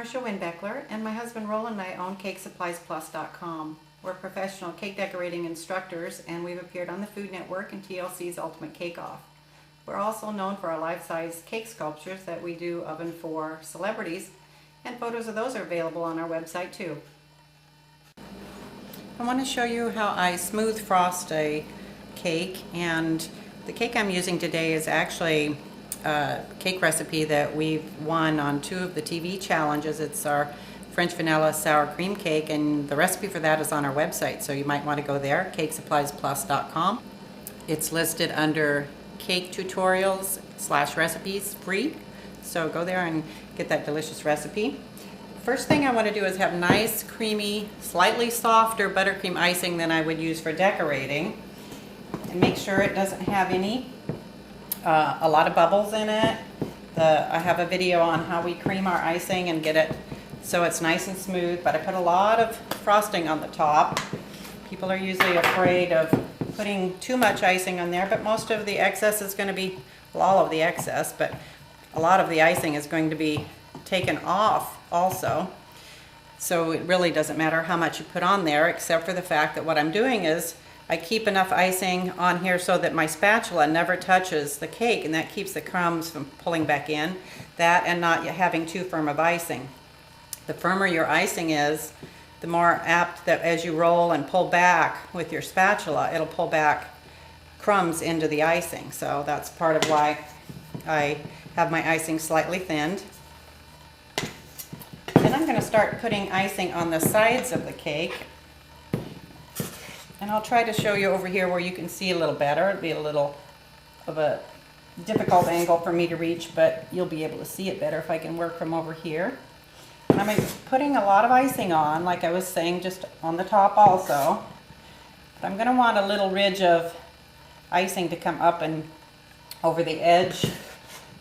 Marcia Winbeckler, and my husband Roland and I own CakeSuppliesPlus.com. We're professional cake decorating instructors, and we've appeared on the Food Network and TLC's Ultimate Cake Off. We're also known for our life-size cake sculptures that we do oven for celebrities, and photos of those are available on our website too. I want to show you how I smooth frost a cake, and the cake I'm using today is actually a cake recipe that we've won on 2 of the TV challenges. It's our French vanilla sour cream cake, and the recipe for that is on our website, so you might want to go there, CakeSuppliesPlus.com. It's listed under cake tutorials / recipes free, so go there and get that delicious recipe. First thing I want to do is have nice, creamy, slightly softer buttercream icing than I would use for decorating, and make sure it doesn't have a lot of bubbles in it. I have a video on how we cream our icing and get it so it's nice and smooth, but I put a lot of frosting on the top. People are usually afraid of putting too much icing on there, but most of the excess is going to be, well, all of the excess, but a lot of the icing is going to be taken off also. So it really doesn't matter how much you put on there, except for the fact that what I'm doing is I keep enough icing on here so that my spatula never touches the cake, and that keeps the crumbs from pulling back in. That and not having too firm of icing. The firmer your icing is, the more apt that as you roll and pull back with your spatula, it'll pull back crumbs into the icing. So that's part of why I have my icing slightly thinned. Then I'm going to start putting icing on the sides of the cake. And I'll try to show you over here where you can see a little better. It'll be a little of a difficult angle for me to reach, but you'll be able to see it better if I can work from over here. And I'm putting a lot of icing on, like I was saying, just on the top also. But I'm going to want a little ridge of icing to come up and over the edge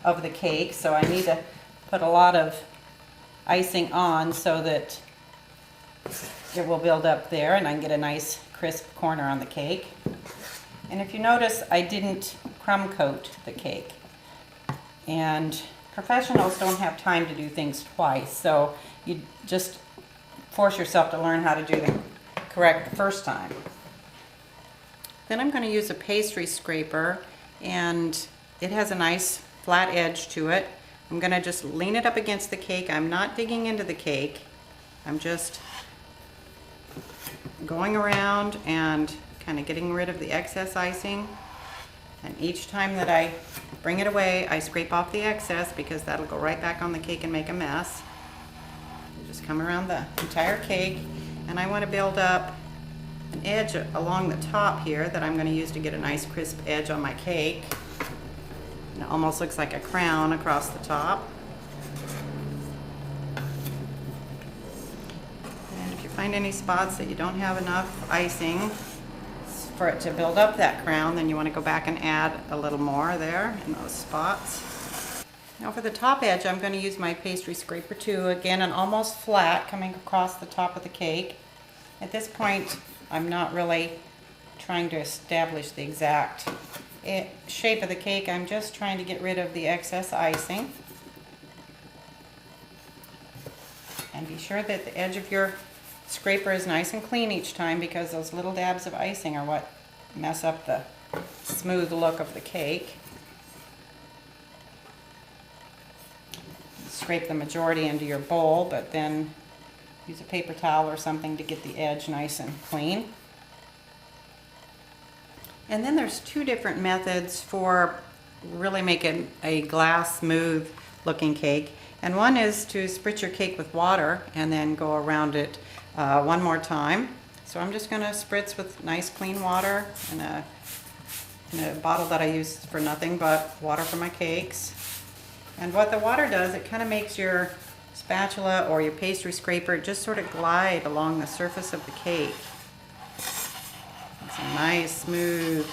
of the cake, so I need to put a lot of icing on so that it will build up there and I can get a nice crisp corner on the cake. And if you notice, I didn't crumb coat the cake, and professionals don't have time to do things twice, so you just force yourself to learn how to do them correct the first time. Then I'm going to use a pastry scraper, and it has a nice flat edge to it. I'm going to just lean it up against the cake. I'm not digging into the cake. I'm just going around and kind of getting rid of the excess icing. And each time that I bring it away, I scrape off the excess, because that'll go right back on the cake and make a mess. You just come around the entire cake, and I want to build up an edge along the top here that I'm going to use to get a nice crisp edge on my cake. And it almost looks like a crown across the top. And if you find any spots that you don't have enough icing for it to build up that crown, then you want to go back and add a little more there in those spots. Now for the top edge, I'm going to use my pastry scraper too. Again, an almost flat coming across the top of the cake. At this point, I'm not really trying to establish the exact shape of the cake. I'm just trying to get rid of the excess icing. And be sure that the edge of your scraper is nice and clean each time, because those little dabs of icing are what mess up the smooth look of the cake. Scrape the majority into your bowl, but then use a paper towel or something to get the edge nice and clean. And then there's 2 different methods for really making a glass smooth looking cake. And one is to spritz your cake with water and then go around it one more time. So I'm just going to spritz with nice clean water in a bottle that I use for nothing but water for my cakes. And what the water does, it kind of makes your spatula or your pastry scraper just sort of glide along the surface of the cake. It's a nice, smooth,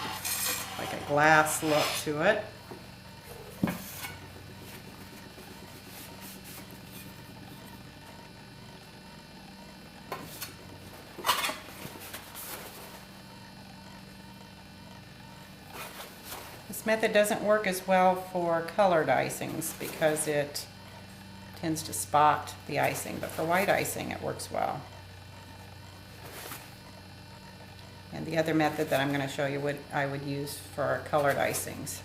like a glass look to it. This method doesn't work as well for colored icings because it tends to spot the icing, but for white icing it works well. And the other method that I'm going to show you I would use for our colored icings.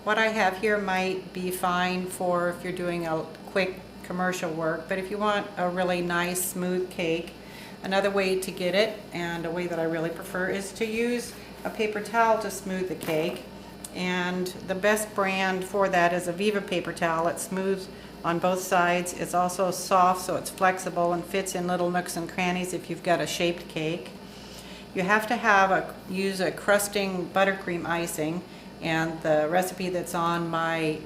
What I have here might be fine for if you're doing a quick commercial work, but if you want a really nice smooth cake, another way to get it, and a way that I really prefer, is to use a paper towel to smooth the cake. And the best brand for that is a Viva paper towel. It's smooth on both sides. It's also soft, so it's flexible and fits in little nooks and crannies if you've got a shaped cake. You have to use a crusting buttercream icing, and the recipe that's on my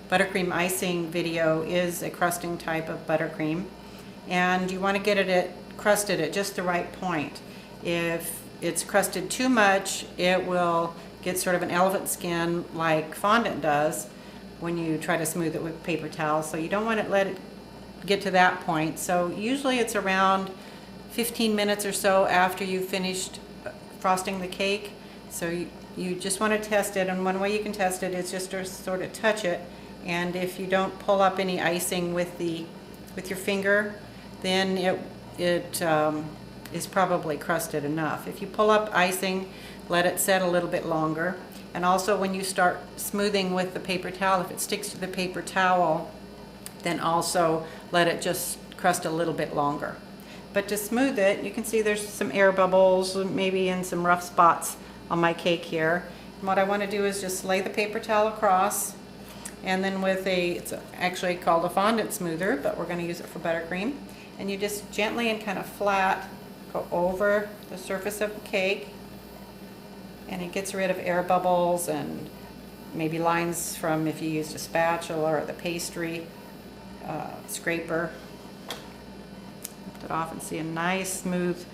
buttercream icing video is a crusting type of buttercream. And you want to get it crusted at just the right point. If it's crusted too much, it will get sort of an elephant skin like fondant does when you try to smooth it with paper towel. So you don't want to let it get to that point. So usually it's around 15 minutes or so after you've finished frosting the cake. So you just want to test it, and one way you can test it is just to sort of touch it, and if you don't pull up any icing with your finger, then it is probably crusted enough. If you pull up icing, let it set a little bit longer. And also when you start smoothing with the paper towel, if it sticks to the paper towel, then also let it just crust a little bit longer. But to smooth it, you can see there's some air bubbles, maybe in some rough spots on my cake here. And what I want to do is just lay the paper towel across, and then with it's actually called a fondant smoother, but we're going to use it for buttercream. And you just gently and kind of flat go over the surface of the cake, and it gets rid of air bubbles and maybe lines from if you used a spatula or the pastry scraper. Lift it off and see a nice smooth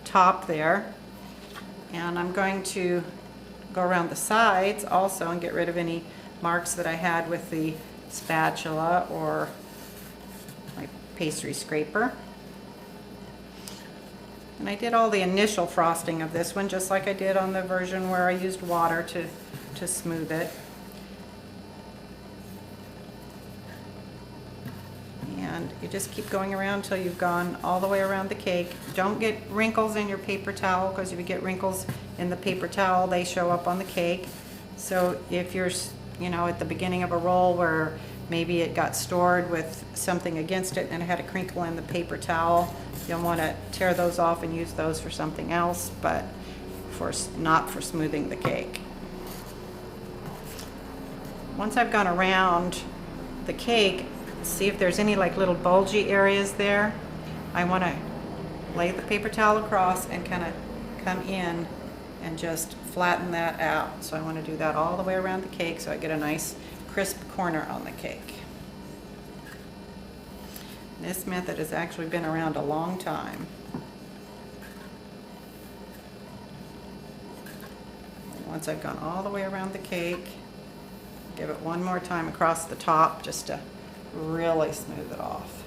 top there. And I'm going to go around the sides also and get rid of any marks that I had with the spatula or my pastry scraper. And I did all the initial frosting of this one just like I did on the version where I used water to smooth it. And you just keep going around until you've gone all the way around the cake. Don't get wrinkles in your paper towel, because if you get wrinkles in the paper towel, they show up on the cake. So if you're, at the beginning of a roll where maybe it got stored with something against it and it had a crinkle in the paper towel, you'll want to tear those off and use those for something else, but not for smoothing the cake. Once I've gone around the cake, see if there's any like little bulgy areas there. I want to lay the paper towel across and kind of come in and just flatten that out. So I want to do that all the way around the cake so I get a nice crisp corner on the cake. This method has actually been around a long time. Once I've gone all the way around the cake, give it one more time across the top just to really smooth it off.